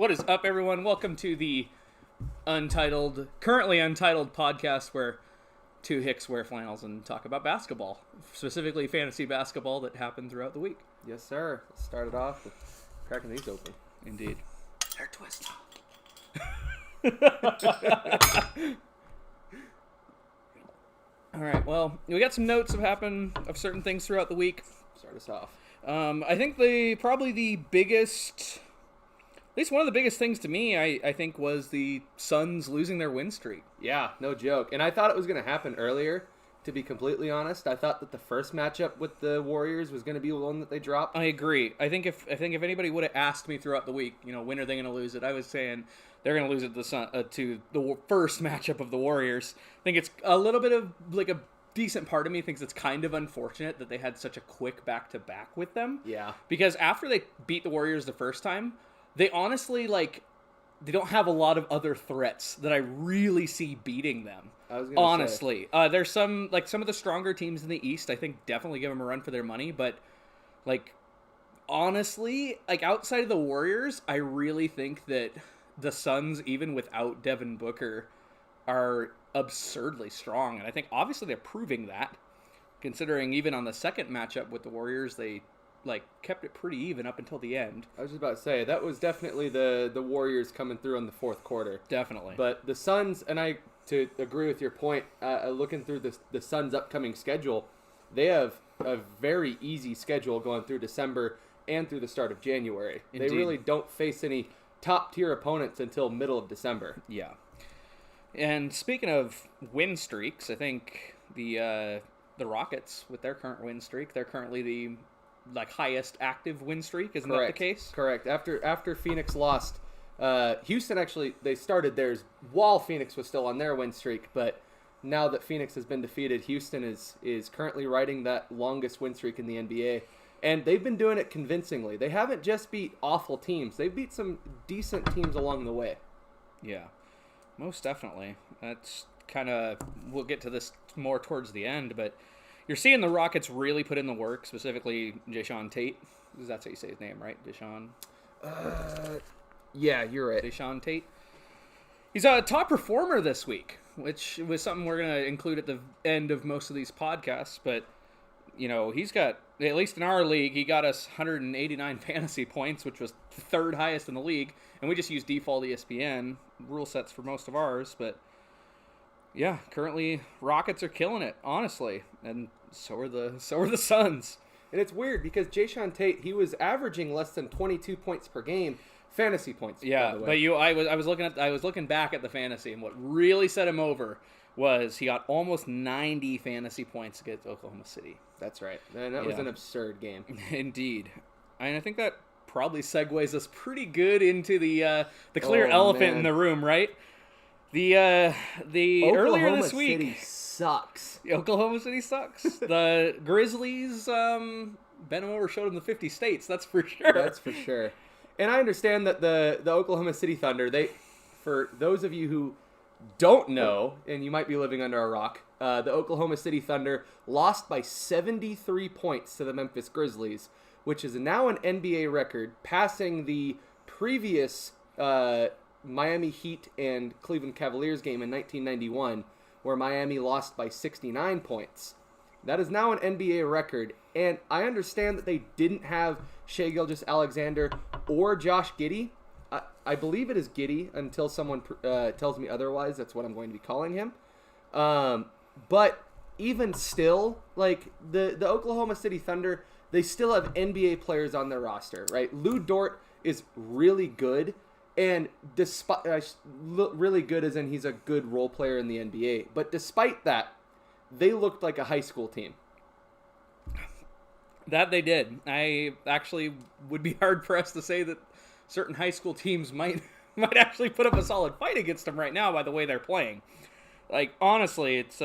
What is up, everyone? Welcome to the currently untitled podcast where two hicks wear flannels and talk about basketball, specifically fantasy basketball that happened throughout the week. Yes, sir. Let's start it off with cracking these open. Indeed. They're twist. All right. Well, we got some notes of certain things throughout the week. Start us off. I think probably the biggest, at least one of the biggest things to me, I think, was the Suns losing their win streak. Yeah, no joke. And I thought it was going to happen earlier, to be completely honest. I thought that the first matchup with the Warriors was going to be the one that they dropped. I agree. I think if anybody would have asked me throughout the week, when are they going to lose it, I was saying they're going to lose it to the first matchup of the Warriors. I think it's a little bit of like a decent part of me thinks it's kind of unfortunate that they had such a quick back-to-back with them. Yeah. Because after they beat the Warriors the first time, they honestly, they don't have a lot of other threats that I really see beating them. I was gonna say. There's some of the stronger teams in the East, I think definitely give them a run for their money, but, honestly, outside of the Warriors, I really think that the Suns, even without Devin Booker, are absurdly strong, and I think obviously they're proving that, considering even on the second matchup with the Warriors, they kept it pretty even up until the end. I was just about to say, that was definitely the Warriors coming through in the fourth quarter. Definitely. But the Suns, and to agree with your point, looking through the Suns' upcoming schedule, they have a very easy schedule going through December and through the start of January. Indeed. They really don't face any top-tier opponents until middle of December. Yeah. And speaking of win streaks, I think the Rockets, with their current win streak, they're currently the highest active win streak. Isn't that the case? Correct. After Phoenix lost, Houston actually, they started theirs while Phoenix was still on their win streak, but now that Phoenix has been defeated, Houston is currently riding that longest win streak in the NBA, and they've been doing it convincingly. They haven't just beat awful teams. They've beat some decent teams along the way. Yeah, most definitely. That's kind of, we'll get to this more towards the end, but you're seeing the Rockets really put in the work, specifically Jae'Sean Tate. That's how you say his name, right? Deshaun? Yeah, you're right. Jae'Sean Tate. He's a top performer this week, which was something we're going to include at the end of most of these podcasts. But, he's got, at least in our league, he got us 189 fantasy points, which was third highest in the league. And we just use default ESPN rule sets for most of ours. But, yeah, currently Rockets are killing it, honestly. And so are the Suns. And it's weird because Jae'Sean Tate, he was averaging less than 22 points per game, fantasy points. Yeah, by the way. I was looking back at the fantasy, and what really set him over was he got almost 90 fantasy points against Oklahoma City. That's right, and that was an absurd game. Indeed, and I think that probably segues us pretty good into the clear elephant in the room, right? The earlier this week. City sucks. Oklahoma City sucks. The Grizzlies bent them over, showed them the 50 states. That's for sure. That's for sure. And I understand that the Oklahoma City Thunder, for those of you who don't know, and you might be living under a rock, the Oklahoma City Thunder lost by 73 points to the Memphis Grizzlies, which is now an NBA record, passing the previous Miami Heat and Cleveland Cavaliers game in 1991, where Miami lost by 69 points. That is now an NBA record, and I understand that they didn't have Shai Gilgeous-Alexander or Josh Giddey. I believe it is Giddey until someone tells me otherwise. That's what I'm going to be calling him. But even still, the Oklahoma City Thunder, they still have NBA players on their roster, right? Lou Dort is really good. And despite really good as in he's a good role player in the NBA, but despite that, they looked like a high school team. That they did. I actually would be hard pressed to say that certain high school teams might actually put up a solid fight against them right now by the way they're playing. Honestly, it's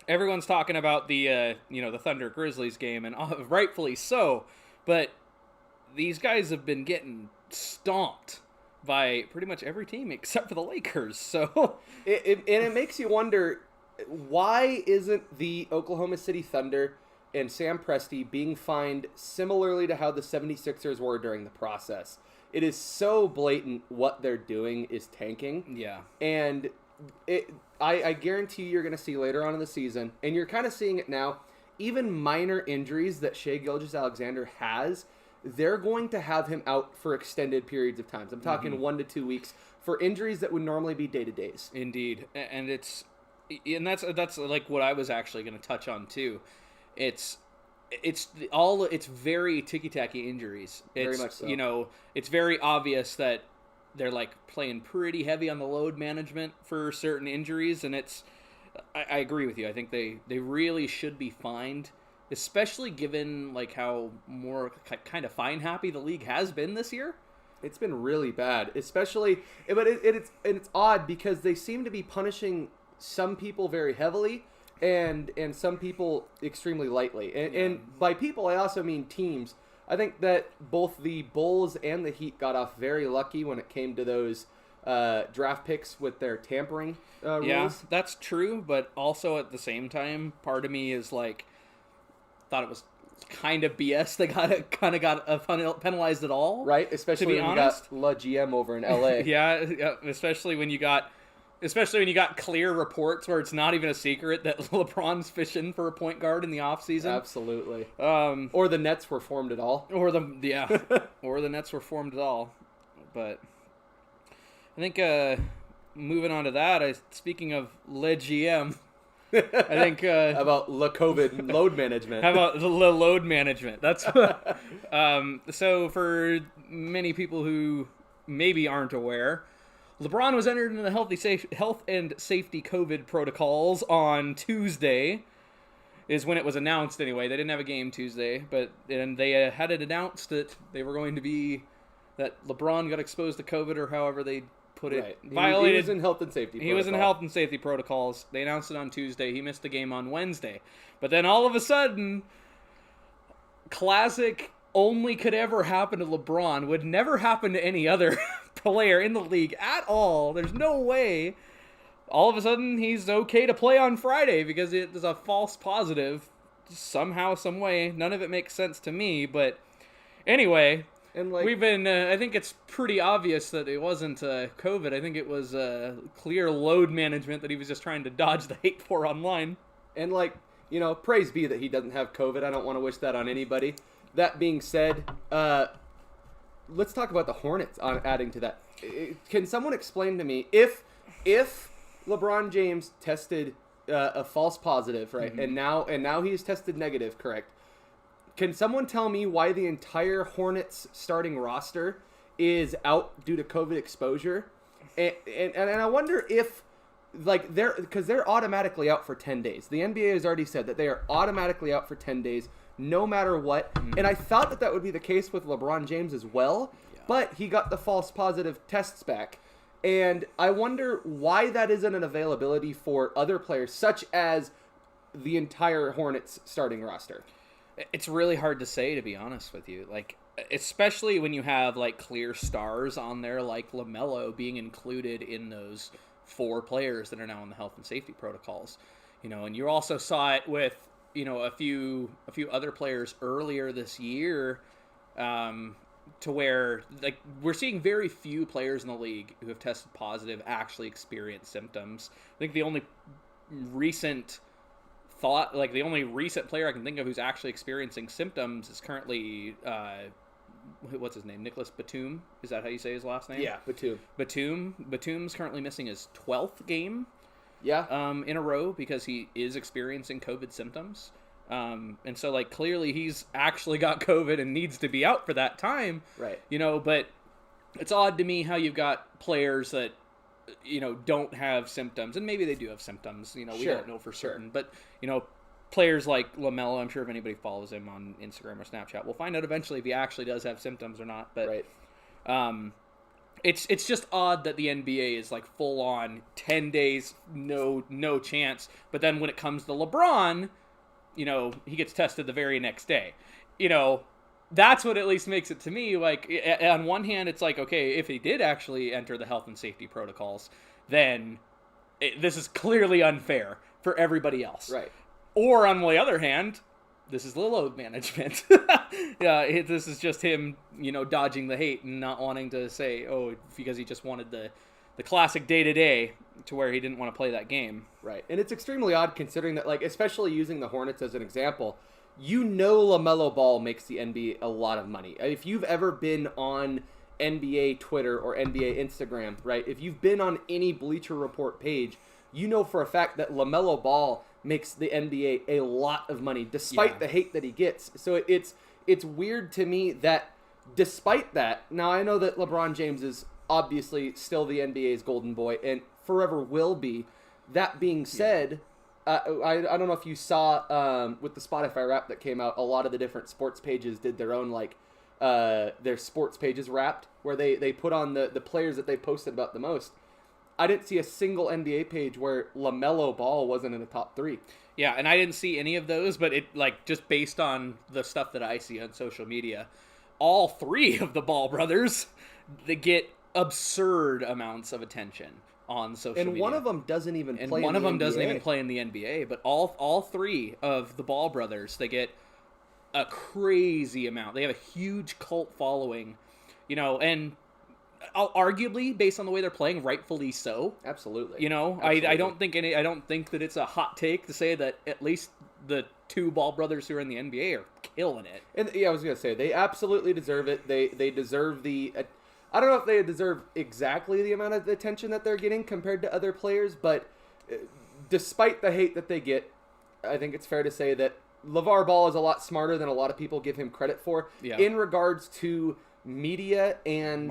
everyone's talking about the the Thunder Grizzlies game, and rightfully so, but these guys have been getting stomped by pretty much every team except for the Lakers. So it makes you wonder, why isn't the Oklahoma City Thunder and Sam Presti being fined similarly to how the 76ers were during the process? it is so blatant what they're doing is tanking. Yeah. And I guarantee you're going to see later on in the season, and you're kind of seeing it now, even minor injuries that Shai Gilgeous-Alexander has, they're going to have him out for extended periods of time. I'm talking 1 to 2 weeks for injuries that would normally be day-to-days. Indeed. And that's like what I was actually going to touch on too. It's very ticky-tacky injuries. Very much so. You know, it's very obvious that they're like playing pretty heavy on the load management for certain injuries, and I agree with you. I think they really should be fined, especially given like how more kind of fine happy the league has been this year. It's been really bad, especially, but it's odd because they seem to be punishing some people very heavily and some people extremely lightly. And by people, I also mean teams. I think that both the Bulls and the Heat got off very lucky when it came to those draft picks with their tampering rules. Yeah, that's true, but also at the same time, part of me is like, thought it was kind of BS. They got penalized at all, right? Especially when you got La GM over in LA. yeah, especially when you got clear reports where it's not even a secret that LeBron's fishing for a point guard in the offseason. Absolutely. Or the Nets were formed at all. Or the Nets were formed at all. But I think moving on to that, speaking of Le GM, I think how about the COVID load management? How about the load management? That's so for many people who maybe aren't aware, LeBron was entered into the health and safety COVID protocols on Tuesday, is when it was announced anyway. They didn't have a game Tuesday, but and they had it announced that they were going to be, that LeBron got exposed to COVID or however they put it. Right. Violated. He was in health and safety He was in health and safety protocols. They announced it on Tuesday. He missed the game on Wednesday. But then all of a sudden, classic only could ever happen to LeBron, would never happen to any other player in the league at all. There's no way. All of a sudden, he's okay to play on Friday because it is a false positive. Somehow, some way. None of it makes sense to me. But anyway, and like, we've been, I think it's pretty obvious that it wasn't COVID. I think it was clear load management that he was just trying to dodge the hate for online. And like, you know, praise be that he doesn't have COVID. I don't want to wish that on anybody. That being said, let's talk about the Hornets on adding to that. Can someone explain to me if LeBron James tested a false positive, right? Mm-hmm. And now he's tested negative, correct? Can someone tell me why the entire Hornets starting roster is out due to COVID exposure? And I wonder if, like, because they're automatically out for 10 days. The NBA has already said that they are automatically out for 10 days, no matter what. Mm-hmm. And I thought that would be the case with LeBron James as well, but he got the false positive tests back. And I wonder why that isn't an availability for other players, such as the entire Hornets starting roster. It's really hard to say, to be honest with you. Like, especially when you have like clear stars on there, like LaMelo being included in those 4 players that are now in the health and safety protocols. You know, and you also saw it with, you know, a few other players earlier this year, to where, like, we're seeing very few players in the league who have tested positive actually experience symptoms. I think the only recent player I can think of who's actually experiencing symptoms is currently, what's his name? Nicholas Batum? Is that how you say his last name? Yeah, Batum. Batum's currently missing his 12th game. Yeah. In a row because he is experiencing COVID symptoms. And so, like, clearly he's actually got COVID and needs to be out for that time. Right. You know, but it's odd to me how you've got players that, you know, don't have symptoms, and maybe they do have symptoms, you know, we don't know for certain, but, you know, players like LaMelo, I'm sure if anybody follows him on Instagram or Snapchat, we'll find out eventually if he actually does have symptoms or not, but right. It's just odd that the NBA is like full on 10 days, no chance, but then when it comes to LeBron, you know, he gets tested the very next day. You know, that's what at least makes it to me, like, on one hand, it's like, okay, if he did actually enter the health and safety protocols, then this is clearly unfair for everybody else. Right. Or on the other hand, this is load management. This is just him, dodging the hate and not wanting to say, because he just wanted the classic day-to-day to where he didn't want to play that game. Right. And it's extremely odd considering that, like, especially using the Hornets as an example, LaMelo Ball makes the NBA a lot of money. If you've ever been on NBA Twitter or NBA Instagram, right, if you've been on any Bleacher Report page, you know for a fact that LaMelo Ball makes the NBA a lot of money despite the hate that he gets. So it's weird to me that despite that, now I know that LeBron James is obviously still the NBA's golden boy and forever will be. That being said, I don't know if you saw with the Spotify rap that came out, a lot of the different sports pages did their own, like, their sports pages wrapped, where they put on the players that they posted about the most. I didn't see a single NBA page where LaMelo Ball wasn't in the top 3. Yeah, and I didn't see any of those, but it, like, just based on the stuff that I see on social media, all 3 of the Ball brothers, they get absurd amounts of attention on social media. And one of them doesn't even play in the NBA. And one of them doesn't even play in the NBA, but all 3 of the Ball brothers, they get a crazy amount. They have a huge cult following, and arguably, based on the way they're playing, rightfully so. Absolutely. Absolutely. I don't think that it's a hot take to say that at least the 2 Ball brothers who are in the NBA are killing it. And I was gonna say they absolutely deserve it. They deserve the. I don't know if they deserve exactly the amount of attention that they're getting compared to other players, but despite the hate that they get, I think it's fair to say that LeVar Ball is a lot smarter than a lot of people give him credit for in regards to media and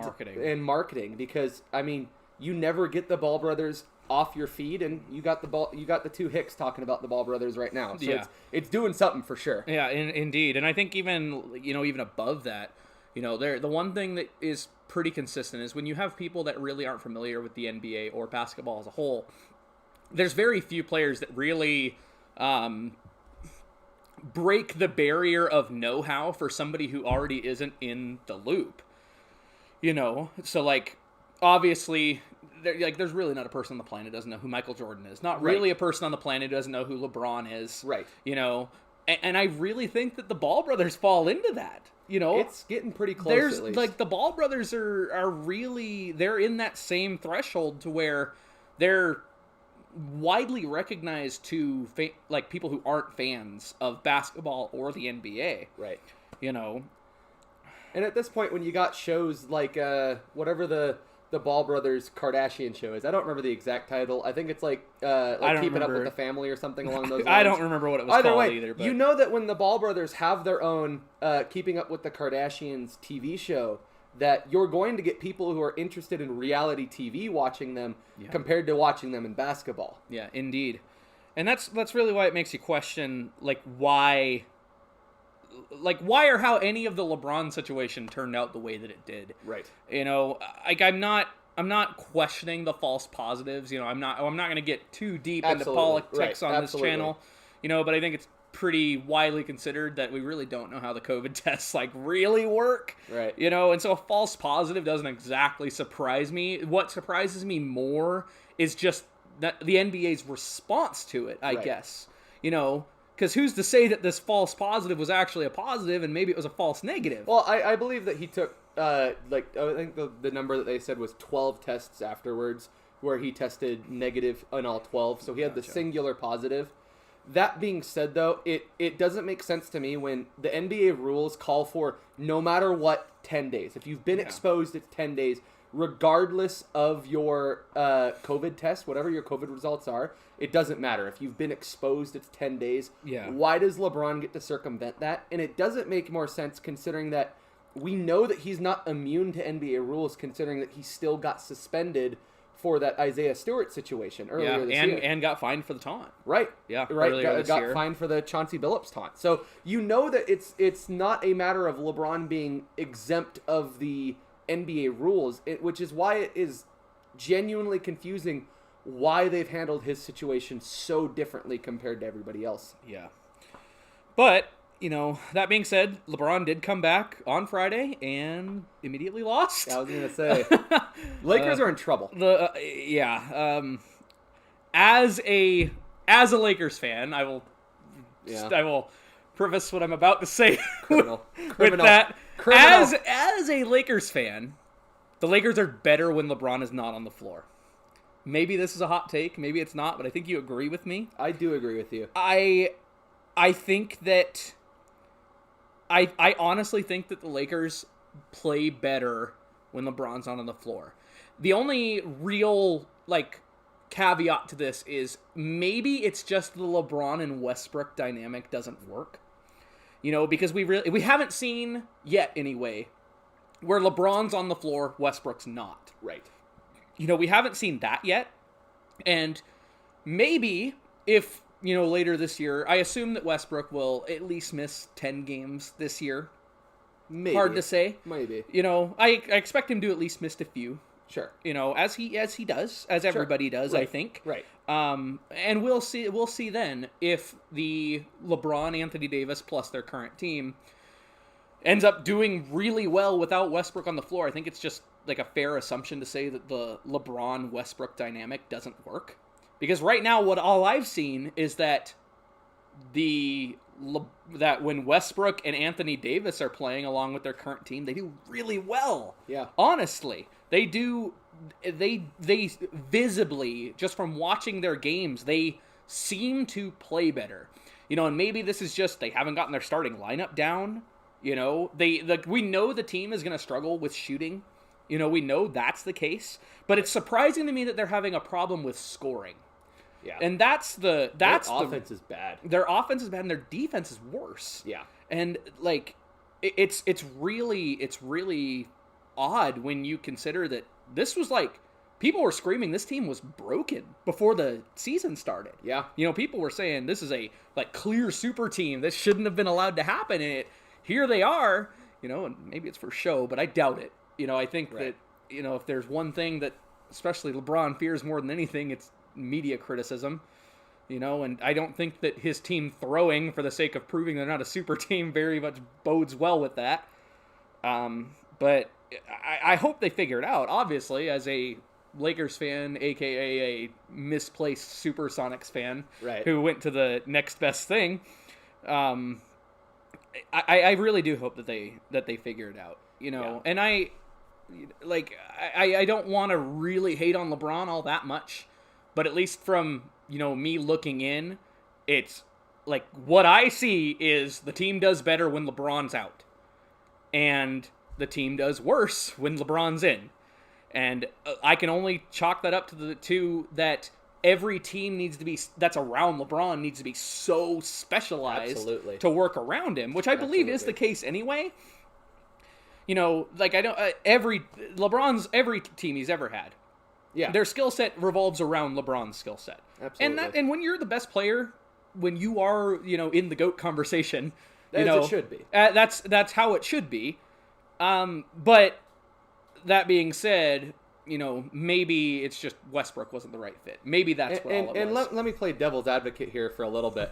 marketing, because I mean, you never get the Ball brothers off your feed, and you got the 2 Hicks talking about the Ball brothers right now. So it's doing something for sure. Yeah, indeed. And I think even above that, the one thing that is pretty consistent is when you have people that really aren't familiar with the NBA or basketball as a whole, there's very few players that really break the barrier of know-how for somebody who already isn't in the loop. So, like, obviously, there's really not a person on the planet who doesn't know who Michael Jordan is. Not really a person on the planet who doesn't know who LeBron is. Right. And I really think that the Ball brothers fall into that. It's getting pretty close. At least. Like, the Ball brothers are really, they're in that same threshold to where they're widely recognized to like people who aren't fans of basketball or the NBA. Right. And at this point, when you got shows like whatever the Ball brothers Kardashian show is, I don't remember the exact title. I think it's like Keeping Up with the Family or something along those lines. I don't remember what it was called either. But you know that when the Ball brothers have their own Keeping Up with the Kardashians TV show, that you're going to get people who are interested in reality TV watching them compared to watching them in basketball. Yeah, indeed. And that's really why it makes you question, why or how any of the LeBron situation turned out the way that it did. Right. I'm not questioning the false positives. I'm not going to get too deep into politics on this channel. But I think it's pretty widely considered that we really don't know how the COVID tests really work. Right. And so a false positive doesn't exactly surprise me. What surprises me more is just that the NBA's response to it, I guess. Because who's to say that this false positive was actually a positive and maybe it was a false negative? Well, I believe that he took, I think the number that they said was 12 tests afterwards where he tested negative on all 12. So he had the singular positive. That being said, though, it doesn't make sense to me when the NBA rules call for no matter what, 10 days. If you've been exposed, it's 10 days, regardless of your COVID test, whatever your COVID results are. It doesn't matter. If you've been exposed, it's 10 days. Yeah. Why does LeBron get to circumvent that? And it doesn't make more sense considering that we know that he's not immune to NBA rules, considering that he still got suspended for that Isaiah Stewart situation earlier this year. And got fined for the taunt. Right. Yeah, right. Got fined for the Chauncey Billups taunt. So you know that it's not a matter of LeBron being exempt of the NBA rules, which is why it is genuinely confusing why they've handled his situation so differently compared to everybody else. Yeah. But, that being said, LeBron did come back on Friday and immediately lost. I was going to say, Lakers are in trouble. As a Lakers fan, I will preface what I'm about to say Criminal. with that. Criminal. As a Lakers fan, the Lakers are better when LeBron is not on the floor. Maybe this is a hot take, maybe it's not, but I think you agree with me. I do agree with you. I think that I honestly think that the Lakers play better when LeBron's not on the floor. The only real caveat to this is maybe it's just the LeBron and Westbrook dynamic doesn't work. Because we haven't seen yet anyway where LeBron's on the floor, Westbrook's not. Right. We haven't seen that yet. And maybe if, later this year, I assume that Westbrook will at least miss 10 games this year. Maybe. Hard to say. Maybe. I expect him to at least miss a few. Sure. As he does, as everybody does, Right. I think. Right. And we'll see then if the LeBron, Anthony Davis plus their current team ends up doing really well without Westbrook on the floor. I think it's just a fair assumption to say that the LeBron Westbrook dynamic doesn't work. Because right now all I've seen is that that when Westbrook and Anthony Davis are playing along with their current team, they do really well. Yeah. Honestly, they do. They visibly, just from watching their games, they seem to play better. And maybe this is just they haven't gotten their starting lineup down. We know the team is going to struggle with shooting. We know that's the case, but it's surprising to me that they're having a problem with scoring. Yeah. And their offense is bad. Their offense is bad and their defense is worse. Yeah. And it's really odd when you consider that this was people were screaming this team was broken before the season started. Yeah. People were saying this is a clear super team. This shouldn't have been allowed to happen. And here they are, and maybe it's for show, but I doubt it. I think that, if there's one thing that especially LeBron fears more than anything, it's media criticism. And I don't think that his team throwing for the sake of proving they're not a super team very much bodes well with that. But I hope they figure it out. Obviously, as a Lakers fan, aka a misplaced Supersonics fan, right, who went to the next best thing, I really do hope that they figure it out. And I don't want to really hate on LeBron all that much, but at least from me looking in, it's what I see is the team does better when LeBron's out, and the team does worse when LeBron's in. And I can only chalk that up to the two that every team that's around LeBron needs to be so specialized Absolutely. to work around him, which I believe is the case anyway. LeBron's every team he's ever had. Yeah. Their skill set revolves around LeBron's skill set. Absolutely. And when you're the best player, when you are, in the GOAT conversation, it should be. That's how it should be. But that being said, maybe it's just Westbrook wasn't the right fit. Maybe that's what all it was. And let me play devil's advocate here for a little bit.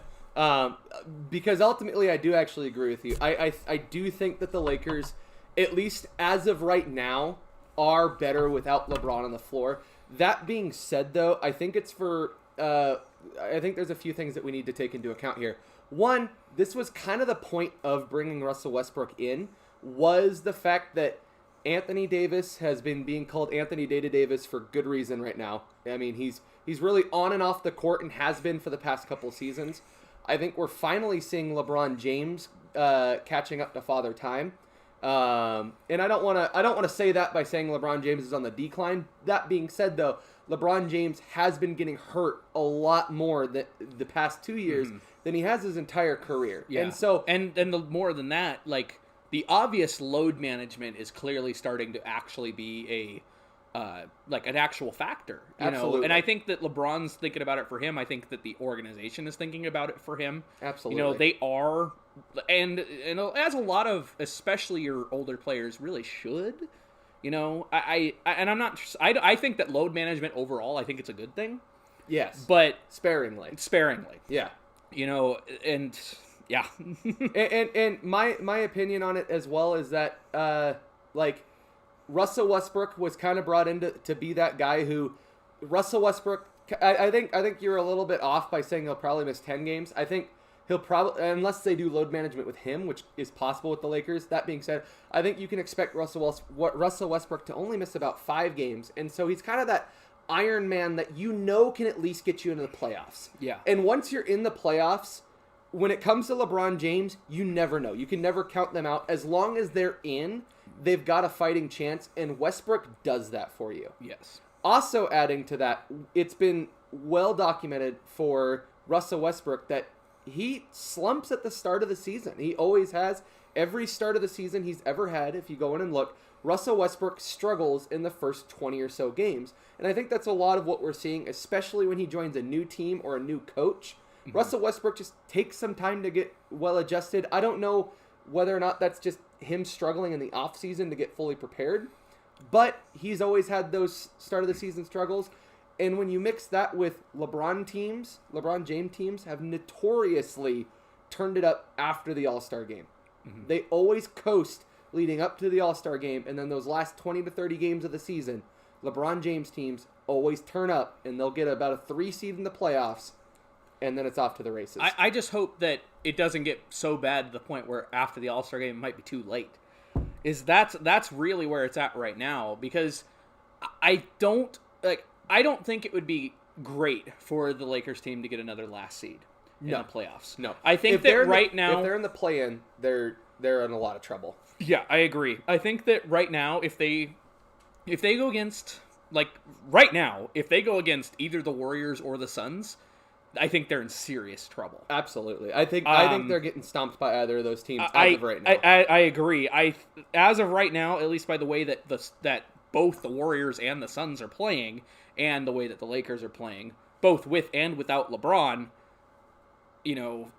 Because ultimately I do actually agree with you. I do think that the Lakers, at least as of right now, are better without LeBron on the floor. That being said, though, I think it's I think there's a few things that we need to take into account here. One, this was kind of the point of bringing Russell Westbrook in, was the fact that Anthony Davis has been being called Anthony Data Davis for good reason right now. I mean, he's really on and off the court and has been for the past couple seasons. I think we're finally seeing LeBron James catching up to Father Time. And I don't want to say that by saying LeBron James is on the decline. That being said, though, LeBron James has been getting hurt a lot more the past 2 years than he has his entire career. Yeah. And so, and the more than that, the obvious load management is clearly starting to actually be an actual factor. Absolutely. And I think that LeBron's thinking about it for him. I think that the organization is thinking about it for him. Absolutely. They are, and as a lot of, especially your older players, really should. I think that load management overall, I think it's a good thing. Yes. But sparingly. Yeah. And yeah. and my opinion on it as well is that Russell Westbrook was kind of brought in to be that guy who Russell Westbrook, I think you're a little bit off by saying he'll probably miss 10 games. I think He'll probably, unless they do load management with him, which is possible with the Lakers. That being said, I think you can expect Russell Westbrook to only miss about 5 games. And so he's kind of that Iron Man that can at least get you into the playoffs. Yeah. And once you're in the playoffs, when it comes to LeBron James, you never know. You can never count them out. As long as they're in, they've got a fighting chance, and Westbrook does that for you. Yes. Also adding to that, it's been well documented for Russell Westbrook that he slumps at the start of the season. He always has. Every start of the season he's ever had, if you go in and look, Russell Westbrook struggles in the first 20 or so games. And I think that's a lot of what we're seeing, especially when he joins a new team or a new coach. Mm-hmm. Russell Westbrook just takes some time to get well adjusted. I don't know whether or not that's just him struggling in the offseason to get fully prepared, but he's always had those start of the season struggles. And when you mix that with LeBron James teams have notoriously turned it up after the All-Star game. Mm-hmm. They always coast leading up to the All-Star game, and then those last 20 to 30 games of the season, LeBron James teams always turn up, and they'll get about a 3 seed in the playoffs, and then it's off to the races. I just hope that it doesn't get so bad to the point where after the All-Star game it might be too late. That's really where it's at right now, because I don't think it would be great for the Lakers team to get another last seed in the playoffs. No. I think that now, if they're in the play-in, they're in a lot of trouble. Yeah, I agree. I think that right now, if they go against, if they go against either the Warriors or the Suns, I think they're in serious trouble. Absolutely. I think they're getting stomped by either of those teams as of right now. I agree. As of right now, at least by the way that both the Warriors and the Suns are playing, and the way that the Lakers are playing, both with and without LeBron,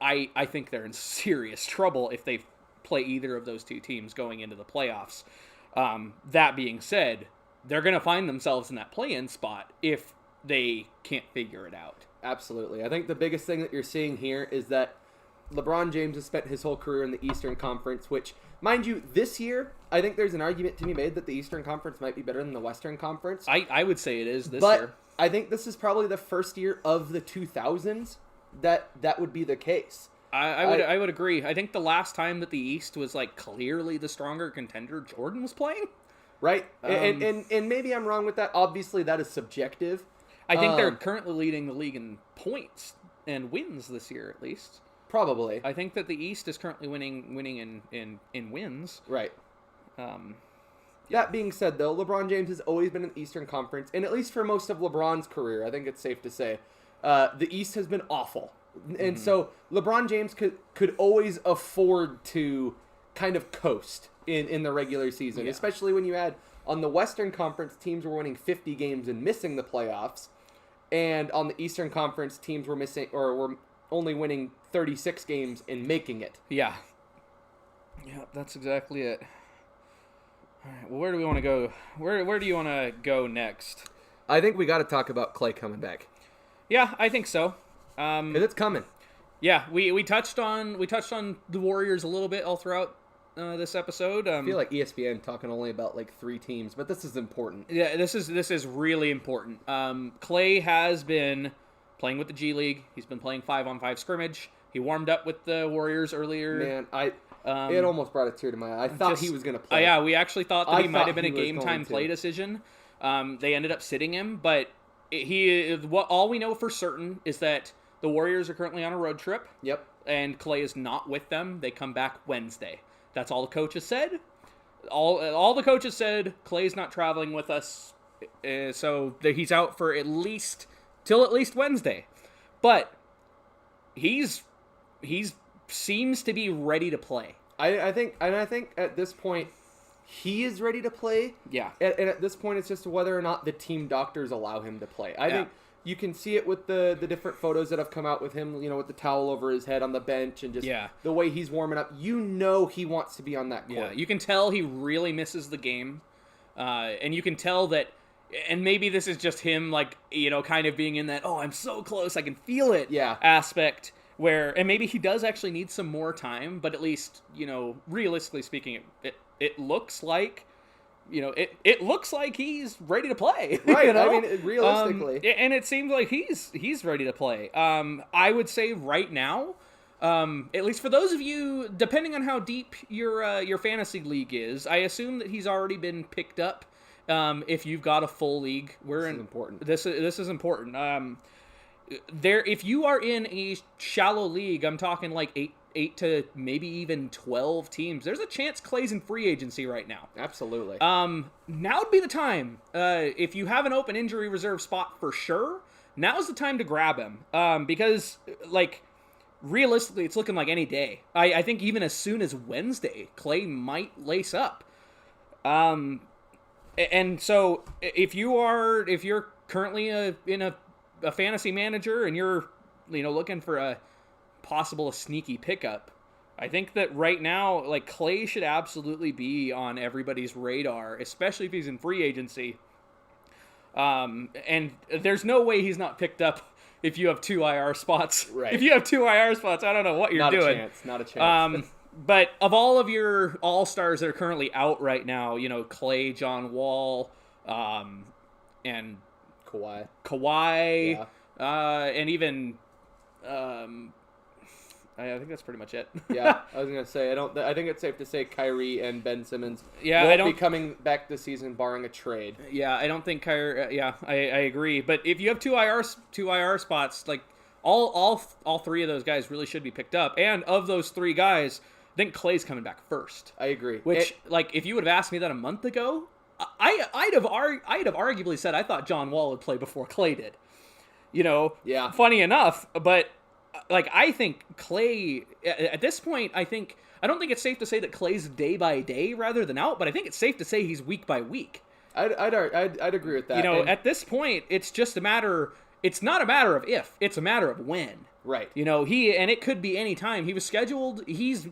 I think they're in serious trouble if they play either of those two teams going into the playoffs. That being said, they're going to find themselves in that play-in spot if they can't figure it out. Absolutely. I think the biggest thing that you're seeing here is that LeBron James has spent his whole career in the Eastern Conference, which, mind you, this year, I think there's an argument to be made that the Eastern Conference might be better than the Western Conference. I would say it is this year. But I think this is probably the first year of the 2000s that would be the case. I would agree. I think the last time that the East was clearly the stronger contender, Jordan was playing. Right. And maybe I'm wrong with that. Obviously, that is subjective. I think they're currently leading the league in points and wins this year, at least. Probably. I think that the East is currently winning in wins. Right. That being said, though, LeBron James has always been in the Eastern Conference, and at least for most of LeBron's career, I think it's safe to say, the East has been awful. And so LeBron James could always afford to kind of coast in the regular season, especially when you had on the Western Conference, teams were winning 50 games and missing the playoffs. And on the Eastern Conference, teams were only winning 36 games and making it. Yeah. Yeah, that's exactly it. All right, well, where do we want to go? Where do you want to go next? I think we got to talk about Clay coming back. Yeah, I think so. 'Cause it's coming. Yeah, we touched on the Warriors a little bit all throughout this episode. I feel like ESPN talking only about 3 teams, but this is important. Yeah, this is really important. Clay has been playing with the G League. He's been playing 5-on-5 scrimmage. He warmed up with the Warriors earlier. Man, it almost brought a tear to my eye. I thought he was going to play. Yeah, we actually thought that he might have been a game-time play decision. They ended up sitting him, but all we know for certain is that the Warriors are currently on a road trip. Yep. And Clay is not with them. They come back Wednesday. That's all the coaches said. All the coaches said, Clay's not traveling with us, so he's out for at least Wednesday. But he seems to be ready to play. I think at this point he is ready to play. Yeah. And at this point it's just whether or not the team doctors allow him to play. I think you can see it with the different photos that have come out with him, with the towel over his head on the bench and just the way he's warming up. He wants to be on that court. Yeah, you can tell he really misses the game. And you can tell that, and maybe this is just him, kind of being in that, I'm so close, I can feel it aspect, and maybe he does actually need some more time, but at least, realistically speaking, it looks like, it looks like he's ready to play. Right. I mean, realistically. And it seems like he's ready to play. I would say right now, At least for those of you, depending on how deep your fantasy league is, I assume that he's already been picked up. If you've got a full league, This is important. This is important. If you are in a shallow league, I'm talking like eight to maybe even 12 teams. There's a chance Clay's in free agency right now. Absolutely. Now would be the time. If you have an open injury reserve spot for sure, now's the time to grab him. Because like realistically, it's looking like any day. I think even as soon as Wednesday, Clay might lace up. And so if you're currently in a fantasy manager and you're looking for a possible sneaky pickup, I think that right now like Clay should absolutely be on everybody's radar, especially if he's in free agency. And there's no way he's not picked up if you have 2 IR spots. Right. If you have 2 IR spots, I don't know what you're doing. Not a chance. But of all of your all-stars that are currently out right now, Clay, John Wall, and Kawhi, and even, I think that's pretty much it. Yeah, I was gonna say I think it's safe to say Kyrie and Ben Simmons won't be coming back this season, barring a trade. Yeah, I don't think Kyrie. I agree. But if you have 2 IR spots, like all 3 of those guys really should be picked up. And of those 3 guys, I think Clay's coming back first. I agree. Which, like, if you would have asked me that a month ago, I'd have arguably said I thought John Wall would play before Clay did. Yeah. Funny enough, but like I think Clay at this point, I don't think it's safe to say that Clay's day by day rather than out, but I think it's safe to say he's week by week. I'd agree with that. At this point, it's just a matter. It's not a matter of if; it's a matter of when. Right. And it could be any time. He was scheduled. He's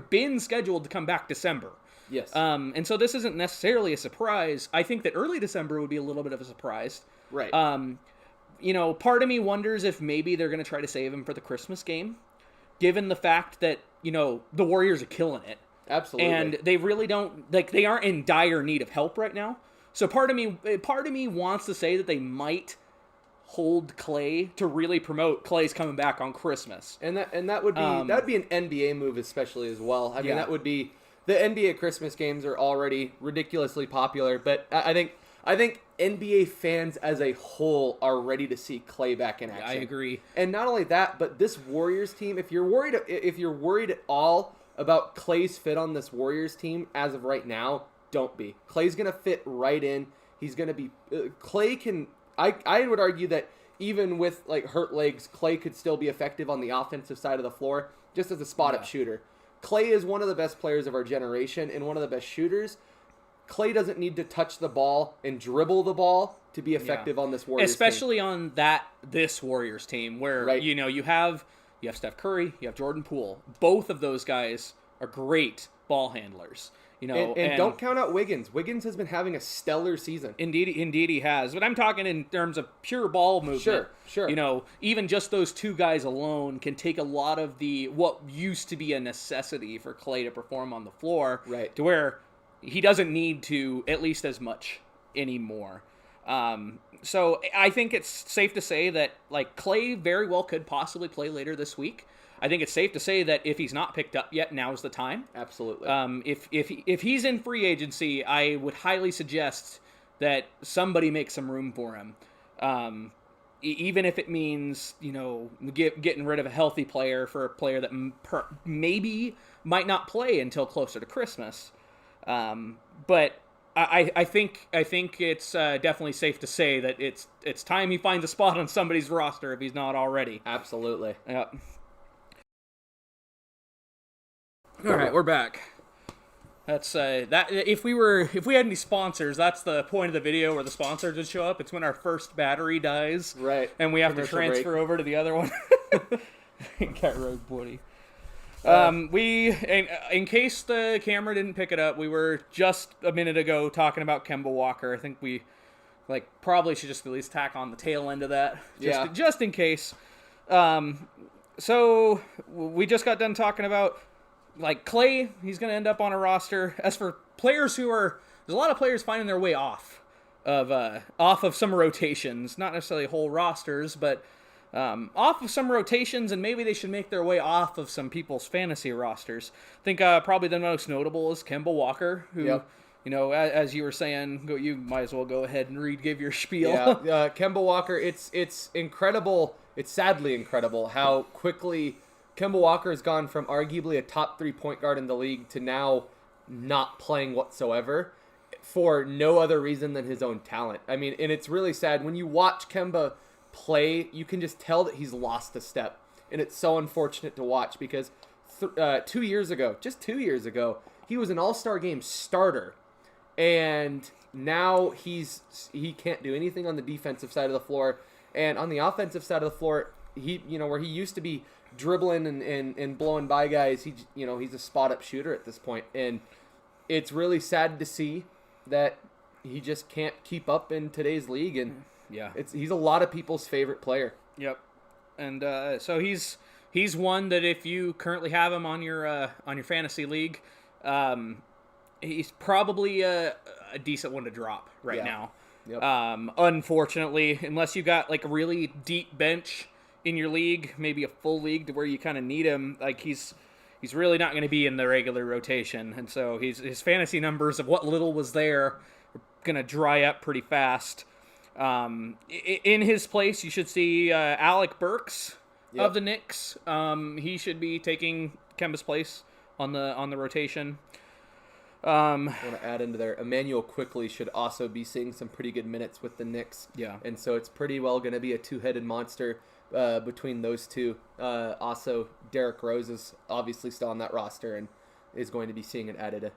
been scheduled to come back December. Yes. And so this isn't necessarily a surprise. I think that early December would be a little bit of a surprise. Right. Part of me wonders if maybe they're going to try to save him for the Christmas game, given the fact that, the Warriors are killing it. Absolutely. And they really don't, they aren't in dire need of help right now. So part of me wants to say that they might hold Clay to really promote Clay's coming back on Christmas. And that would be an NBA move especially as well. I mean, that would be, the NBA Christmas games are already ridiculously popular, but I think NBA fans as a whole are ready to see Clay back in action. I agree. And not only that, but this Warriors team, if you're worried at all about Clay's fit on this Warriors team as of right now, don't be. Clay's going to fit right in. He's going to be Clay can I would argue that even with like hurt legs, Clay could still be effective on the offensive side of the floor just as a spot-up shooter. Clay is one of the best players of our generation and one of the best shooters. Clay doesn't need to touch the ball and dribble the ball to be effective on this Warriors especially team. On this Warriors team where you have Steph Curry, you have Jordan Poole. Both of those guys are great ball handlers. And don't count out Wiggins. Wiggins has been having a stellar season. Indeed he has. But I'm talking in terms of pure ball movement. Sure. Even just those 2 guys alone can take a lot of what used to be a necessity for Clay to perform on the floor, right, to where he doesn't need to at least as much anymore. So I think it's safe to say that like Clay very well could possibly play later this week. I think it's safe to say that if he's not picked up yet, now's the time. Absolutely. If he's in free agency, I would highly suggest that somebody make some room for him. Even if it means, getting rid of a healthy player for a player that maybe might not play until closer to Christmas. But I think it's definitely safe to say that it's time he finds a spot on somebody's roster if he's not already. Absolutely. Yep. All right, we're back. That's that. If we had any sponsors, that's the point of the video where the sponsors would show up. It's when our first battery dies, right? And we have to transfer over to the other one. Cat Road Woody. In case the camera didn't pick it up, we were just a minute ago talking about Kemba Walker. I think we probably should just at least tack on the tail end of that, just in case. So we just got done talking about. Like Clay, he's going to end up on a roster. As for players there's a lot of players finding their way off of some rotations, not necessarily whole rosters, but off of some rotations, and maybe they should make their way off of some people's fantasy rosters. I think probably the most notable is Kemba Walker, who, Yep. as you were saying, you might as well go ahead and give your spiel. Yeah, Kemba Walker, it's incredible. It's sadly incredible how quickly Kemba Walker has gone from arguably a top 3 point guard in the league to now not playing whatsoever for no other reason than his own talent. I mean, and it's really sad. When you watch Kemba play, you can just tell that he's lost a step. And it's so unfortunate to watch because 2 years ago, just 2 years ago, he was an all-star game starter. And now he can't do anything on the defensive side of the floor. And on the offensive side of the floor, where he used to be dribbling and blowing by guys, he's a spot-up shooter at this point. And it's really sad to see that he just can't keep up in today's league. And Yeah. he's a lot of people's favorite player. Yep. And so he's one that if you currently have him on your fantasy league, he's probably a decent one to drop right now. Yep. Unfortunately, unless you got like a really deep bench in your league, maybe a full league to where you kind of need him, like he's really not going to be in the regular rotation, and so his fantasy numbers of what little was there are going to dry up pretty fast. In his place, you should see Alec Burks of the Knicks. He should be taking Kemba's place on the rotation. I want to add into there, Emmanuel quickly should also be seeing some pretty good minutes with the Knicks. Yeah. And so it's pretty well going to be a two-headed monster between those two. Also, Derrick Rose is obviously still on that roster and is going to be seeing an added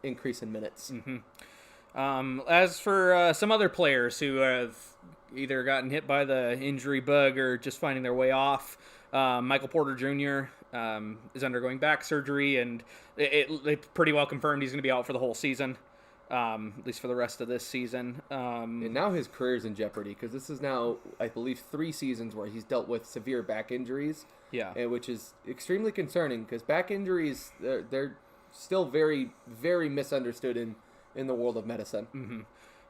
increase in minutes. Mm-hmm. As for some other players who have either gotten hit by the injury bug or just finding their way off, Michael Porter Jr. Is undergoing back surgery, and it's pretty well confirmed he's going to be out for the whole season, at least for the rest of this season. And now his career's in jeopardy because this is now, I believe, 3 seasons where he's dealt with severe back injuries. Yeah. Which is extremely concerning because back injuries, they're still very, very misunderstood in the world of medicine. Mm-hmm.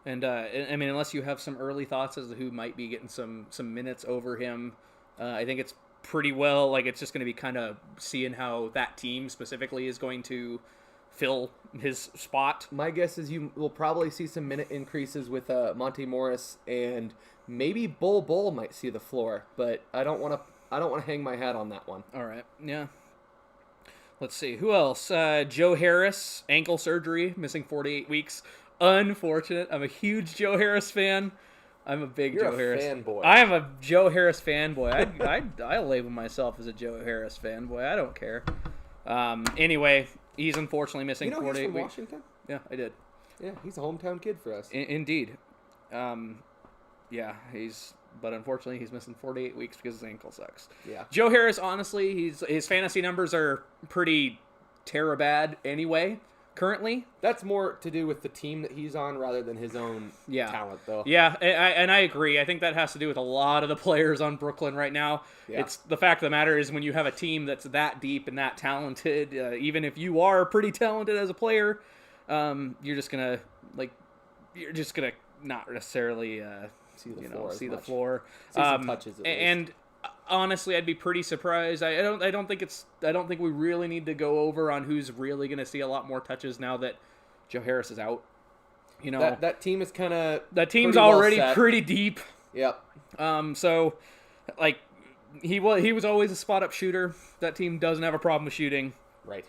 And I mean, unless you have some early thoughts as to who might be getting some minutes over him, I think it's pretty well, like, it's just going to be kind of seeing how that team specifically is going to fill his spot. My guess is you will probably see some minute increases with Monte Morris, and maybe Bull might see the floor, but I don't want to hang my hat on that one. All right, yeah. Let's see, who else? Joe Harris, ankle surgery, missing 48 weeks. Unfortunate. I'm a huge Joe Harris fan. I'm a big You're Joe a Harris fanboy. I am a Joe Harris fanboy. I label myself as a Joe Harris fanboy. I don't care. Anyway, he's unfortunately missing 48 he's from weeks. Washington? Yeah, I did. Yeah, he's a hometown kid for us. Indeed. Yeah, but unfortunately he's missing 48 weeks because his ankle sucks. Yeah. Joe Harris, honestly, his fantasy numbers are pretty bad anyway. Currently, That's more to do with the team that he's on rather than his own talent, though. yeah, and I agree. I think that has to do with a lot of the players on Brooklyn right now. Yeah. It's the fact of the matter is when you have a team that's that deep and that talented, even if you are pretty talented as a player, you're just gonna not necessarily See the the much. floor. See some touches at least. And honestly, I'd be pretty surprised. I don't think we really need to go over on who's really going to see a lot more touches now that Joe Harris is out. That team is kind of that team's already pretty deep. Yep. So like he was always a spot up shooter. That team doesn't have a problem with shooting. Right.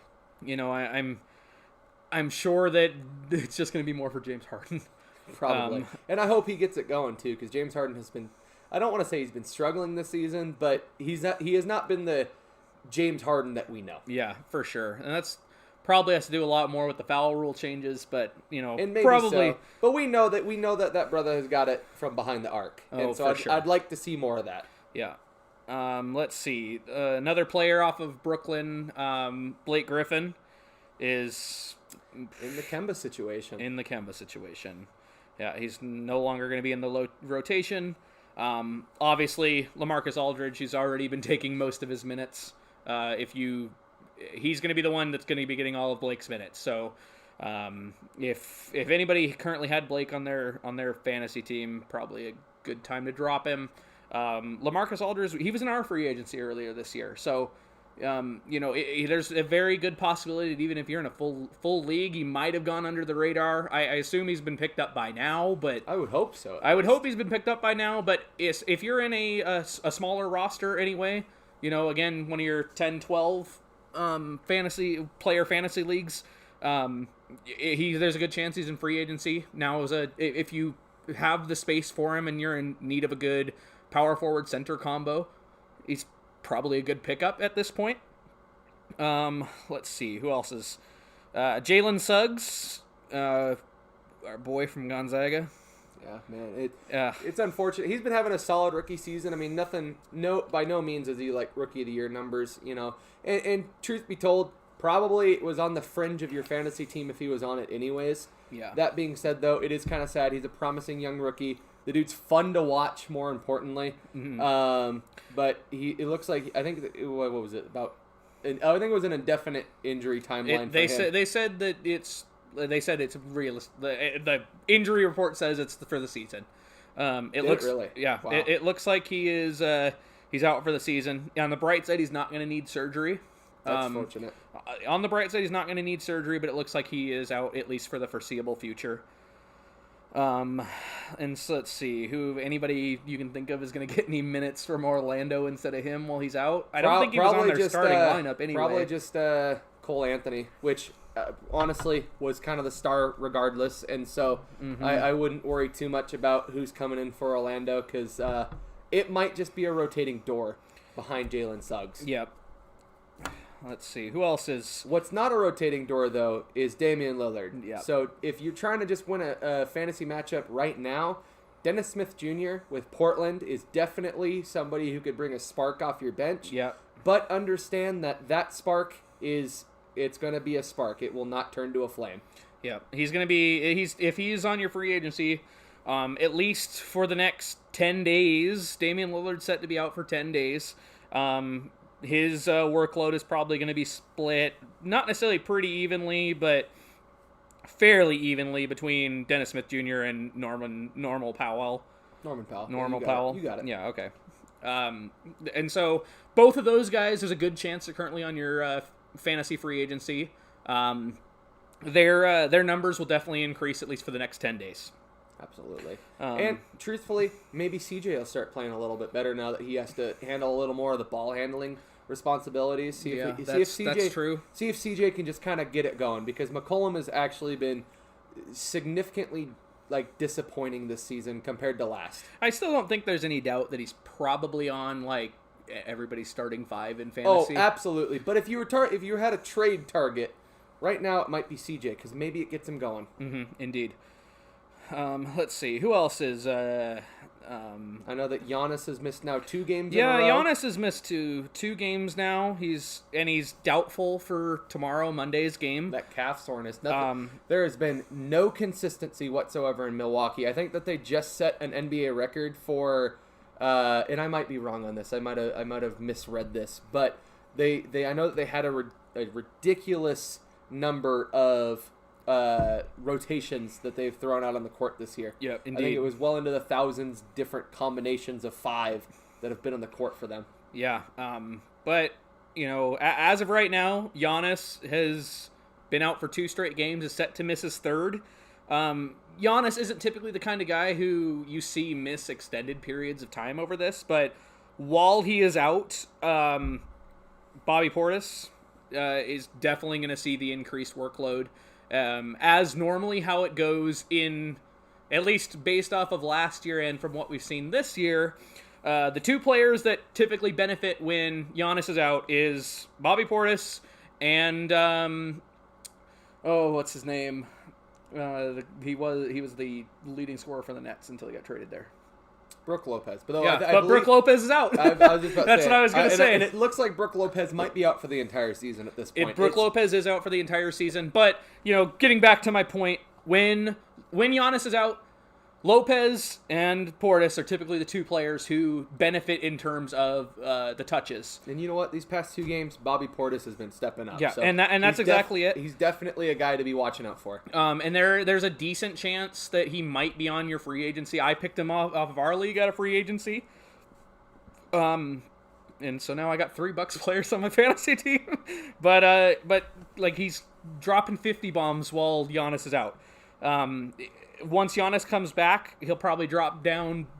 I'm sure that it's just going to be more for James Harden. Probably. And I hope he gets it going too, because James Harden has been, I don't want to say he's been struggling this season, but he has not been the James Harden that we know. Yeah, for sure. And that's probably has to do a lot more with the foul rule changes, but And maybe probably so. But we know that brother has got it from behind the arc. Oh, and so for sure. I'd like to see more of that. Yeah. Let's see. Another player off of Brooklyn, Blake Griffin, is In the Kemba situation. Yeah, he's no longer going to be in the rotation. Obviously, LaMarcus Aldridge, he's already been taking most of his minutes. He's going to be the one that's going to be getting all of Blake's minutes. So, if anybody currently had Blake on their fantasy team, probably a good time to drop him. LaMarcus Aldridge, he was in our free agency earlier this year. So, there's a very good possibility that even if you're in a full league, he might have gone under the radar. I assume he's been picked up by now, but I would hope so. I would hope he's been picked up by now. But if you're in a smaller roster anyway, again, one of your 10, 12 fantasy leagues, there's a good chance he's in free agency. Now, if you have the space for him and you're in need of a good power forward center combo, he's probably a good pickup at this point. Let's see who else is Jalen Suggs, our boy from Gonzaga. Yeah, man, it's unfortunate. He's been having a solid rookie season. I mean, by no means is he like rookie of the year numbers, And truth be told, probably was on the fringe of your fantasy team if he was on it anyways. Yeah. That being said, though, it is kind of sad. He's a promising young rookie. The dude's fun to watch, more importantly. Mm-hmm. But it looks like, I think, what was it, I think it was an indefinite injury timeline for him. They said it's realistic. The injury report says it's for the season. Really? Yeah. Wow. It looks like he's out for the season. On the bright side, he's not going to need surgery. That's fortunate. On the bright side, he's not going to need surgery, but it looks like he is out at least for the foreseeable future. And so let's see anybody you can think of is going to get any minutes from Orlando instead of him while he's out. I don't think he was on their starting lineup anyway. Probably just Cole Anthony, which honestly was kind of the star regardless, and so I wouldn't worry too much about who's coming in for Orlando because it might just be a rotating door behind Jalen Suggs. Yep. Let's see. Who else is... What's not a rotating door, though, is Damian Lillard. Yep. So if you're trying to just win a fantasy matchup right now, Dennis Smith Jr. with Portland is definitely somebody who could bring a spark off your bench. Yep. But understand that spark it's going to be a spark. It will not turn to a flame. Yeah. If he's on your free agency, at least for the next 10 days, Damian Lillard's set to be out for 10 days. His workload is probably going to be split, not necessarily pretty evenly, but fairly evenly between Dennis Smith Jr. and Normal Powell. Norman Powell. Normal Powell. You got it. Yeah, okay. And so both of those guys, there's a good chance they're currently on your fantasy free agency. Their numbers will definitely increase at least for the next 10 days. Absolutely. And truthfully, maybe CJ will start playing a little bit better now that he has to handle a little more of the ball handling responsibilities. That's true. See if CJ can just kind of get it going, because McCollum has actually been significantly disappointing this season compared to last. I still don't think there's any doubt that he's probably on everybody's starting five in fantasy. Oh, absolutely. But if you had a trade target right now, it might be CJ, because maybe it gets him going. Mm-hmm, indeed. Let's see. Who else is... I know that Giannis has missed now 2 games Yeah, in a row. Giannis has missed two games now. He's doubtful for tomorrow, Monday's game. That calf soreness. Nothing. There has been no consistency whatsoever in Milwaukee. I think that they just set an NBA record for... and I might be wrong on this. I might have misread this. But I know that they had a ridiculous number of rotations that they've thrown out on the court this year. Yeah, indeed. I think it was well into the thousands different combinations of 5 that have been on the court for them. Yeah, but as of right now, Giannis has been out for 2 straight games, is set to miss his 3rd. Giannis isn't typically the kind of guy who you see miss extended periods of time over this, but while he is out, Bobby Portis is definitely going to see the increased workload. As normally how it goes in, at least based off of last year and from what we've seen this year, the 2 players that typically benefit when Giannis is out is Bobby Portis and, what's his name? He was the leading scorer for the Nets until he got traded there. Brook Lopez. But Brook Lopez is out. I was just about That's what I was going to say. And it looks like Brook Lopez might be out for the entire season at this point. Brook Lopez is out for the entire season. But, getting back to my point, when Giannis is out, Lopez and Portis are typically the 2 players who benefit in terms of the touches. And you know what? These past 2 games, Bobby Portis has been stepping up. Yeah, so and that's exactly it. He's definitely a guy to be watching out for. And there's a decent chance that he might be on your free agency. I picked him off of our league out of free agency. And so now I got 3 Bucks players on my fantasy team. but like he's dropping 50 bombs while Giannis is out. Once Giannis comes back, he'll probably drop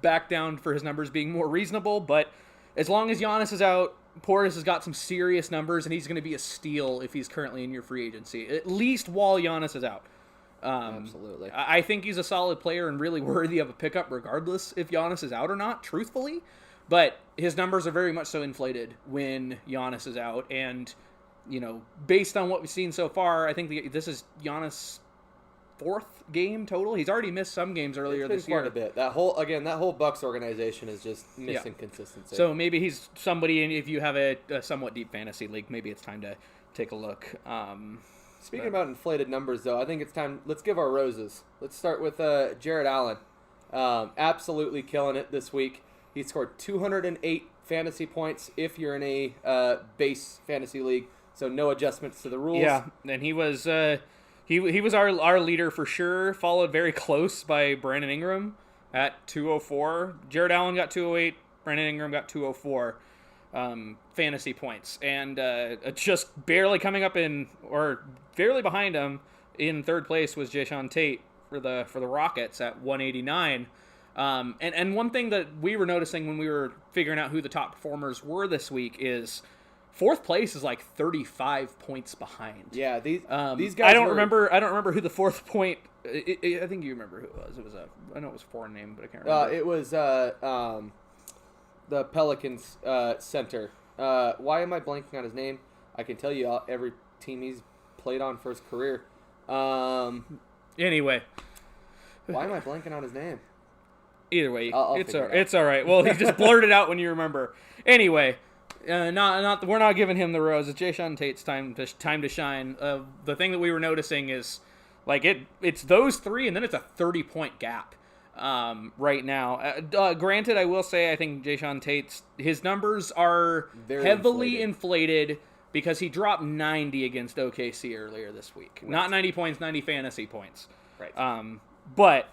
back down for his numbers being more reasonable. But as long as Giannis is out, Portis has got some serious numbers, and he's going to be a steal if he's currently in your free agency, at least while Giannis is out. Absolutely. I think he's a solid player and really worthy of a pickup regardless if Giannis is out or not, truthfully. But his numbers are very much so inflated when Giannis is out. And, based on what we've seen so far, I think this is Giannis' 4th game total. He's already missed some games earlier this year. Quite a bit. That whole Bucks organization is just missing consistency. So maybe he's somebody, and if you have a somewhat deep fantasy league, maybe it's time to take a look. Speaking about inflated numbers, though, I think it's time. Let's give our roses. Let's start with Jared Allen. Absolutely killing it this week. He scored 208 fantasy points if you're in a base fantasy league, so no adjustments to the rules. Yeah, and he was he was our leader for sure, followed very close by Brandon Ingram at 204. Jared Allen got 208, Brandon Ingram got 204 fantasy points. And just barely coming up barely behind him in 3rd place was Jason Tate for the Rockets at 189. And one thing that we were noticing when we were figuring out who the top performers were this week is 4th place is like 35 points behind. Yeah, these guys. I don't remember who the 4th point. I think you remember who it was. I know it was a foreign name, but I can't remember. It was the Pelicans center. Why am I blanking on his name? I can tell you every team he's played on for his career. Anyway, why am I blanking on his name? Either way, it's all right. Well, he just blurted out when you remember. Anyway, we're not giving him the rose. It's Jason Tate's time to shine. The thing that we were noticing is like it's those 3, and then it's a 30-point gap right now. Granted, I will say I think Jason Tate's his numbers are very heavily inflated because he dropped 90 against OKC earlier this week. Right. Not 90 points, 90 fantasy points. Right. But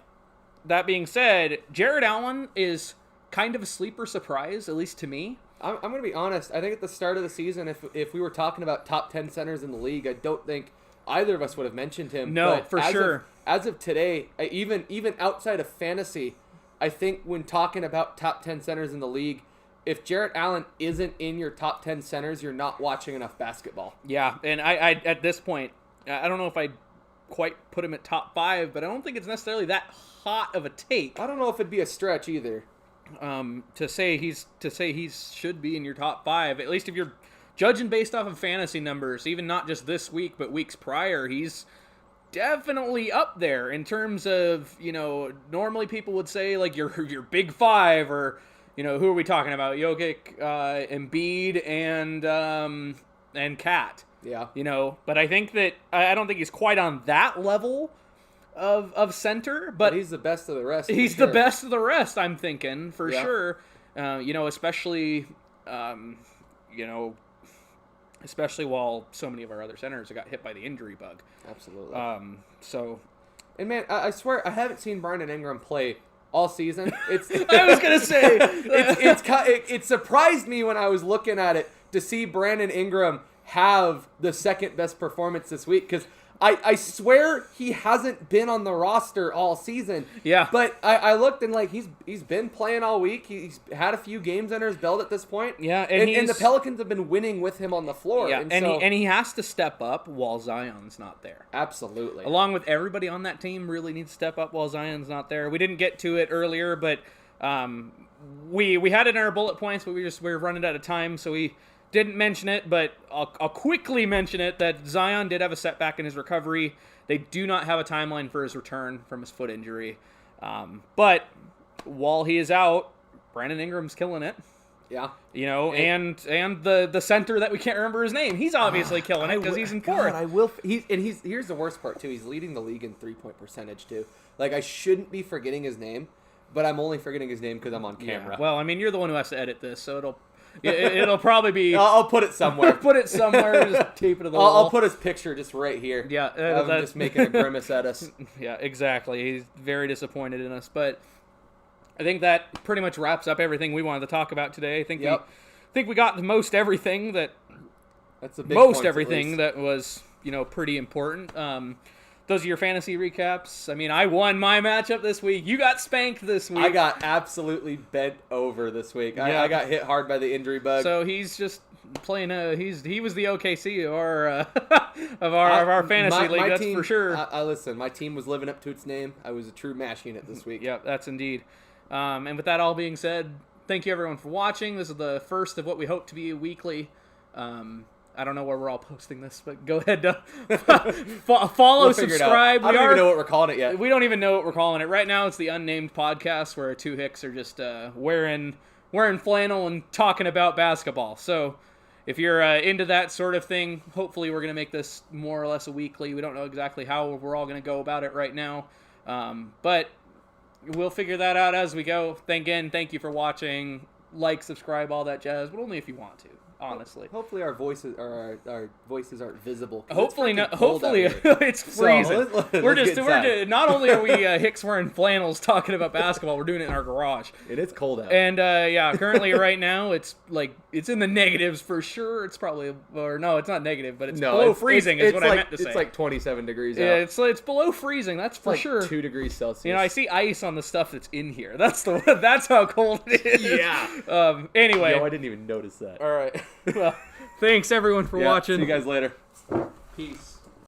that being said, Jared Allen is kind of a sleeper surprise, at least to me. I'm going to be honest. I think at the start of the season, if we were talking about top 10 centers in the league, I don't think either of us would have mentioned him. No, but for sure. As of today, even outside of fantasy, I think when talking about top 10 centers in the league, if Jared Allen isn't in your top 10 centers, you're not watching enough basketball. Yeah, and I at this point, I don't know if I'd quite put him at top 5, but I don't think it's necessarily that hot of a take. I don't know if it'd be a stretch either. To say he should be in your top 5, at least if you're judging based off of fantasy numbers, even not just this week but weeks prior, he's definitely up there in terms of, normally people would say like your big 5, or who are we talking about? Jokic, Embiid, and Kat. Yeah. But I think that I don't think he's quite on that level of center, but he's the best of the rest. He's the best of the rest, I'm thinking, for sure. Especially especially while so many of our other centers got hit by the injury bug. Absolutely. And man, I swear I haven't seen Brandon Ingram play all season. I was gonna say it surprised me when I was looking at it to see Brandon Ingram have the second best performance this week, because I swear he hasn't been on the roster all season. Yeah. But I looked and he's been playing all week. He's had a few games under his belt at this point. Yeah, and the Pelicans have been winning with him on the floor. Yeah, and he has to step up while Zion's not there. Absolutely. Along with everybody on that team really needs to step up while Zion's not there. We didn't get to it earlier, but we had it in our bullet points, but we're running out of time, so we didn't mention it, but I'll quickly mention it, that Zion did have a setback in his recovery. They do not have a timeline for his return from his foot injury. But while he is out, Brandon Ingram's killing it. Yeah. And the center that we can't remember his name, he's obviously killing it because he's in 4th. Here's the worst part, too. He's leading the league in 3-point percentage, too. Like, I shouldn't be forgetting his name, but I'm only forgetting his name because I'm on camera. Yeah. Well, I mean, you're the one who has to edit this, so it'll probably be. I'll put it somewhere. Just tape it to the wall. I'll put his picture just right here. Yeah, I'm just making a grimace at us. Yeah, exactly. He's very disappointed in us, but I think that pretty much wraps up everything we wanted to talk about today. I think Yep. we got most everything that That's a big most points, at everything least. that was pretty important. Those are your fantasy recaps. I mean, I won my matchup this week. You got spanked this week. I got absolutely bent over this week. Yeah. I got hit hard by the injury bug. So he's just playing. He was the OKC of our of our fantasy league. That's team, for sure. I listen. My team was living up to its name. I was a true mash unit this week. Yeah, that's indeed. And with that all being said, thank you everyone for watching. This is the first of what we hope to be a weekly. I don't know where we're all posting this, but go ahead to follow, We'll figure it out. subscribe. I don't even know what we're calling it yet. We don't even know what we're calling it. Right now, it's the Unnamed Podcast, where two hicks are just wearing flannel and talking about basketball. So if you're into that sort of thing, hopefully we're going to make this more or less a weekly. We don't know exactly how we're all going to go about it right now. But we'll figure that out as we go. Again, thank you for watching. Like, subscribe, all that jazz, but only if you want to. Honestly, hopefully our voices aren't visible. 'Cause hopefully it's not. freaking cold Hopefully out here. it's freezing. let's we're get just inside. not only are we hicks wearing flannels talking about basketball, we're doing it in our garage. It is cold out. And yeah, currently right now it's in the negatives for sure. It's probably no, it's not negative, but it's below freezing is what I meant to say. It's like 27 degrees out. Yeah, it's below freezing. That's for sure. 2 degrees Celsius. I see ice on the stuff that's in here. That's how cold it is. Yeah. Anyway. I didn't even notice that. All right. Well, thanks everyone for watching. See you guys later. Peace.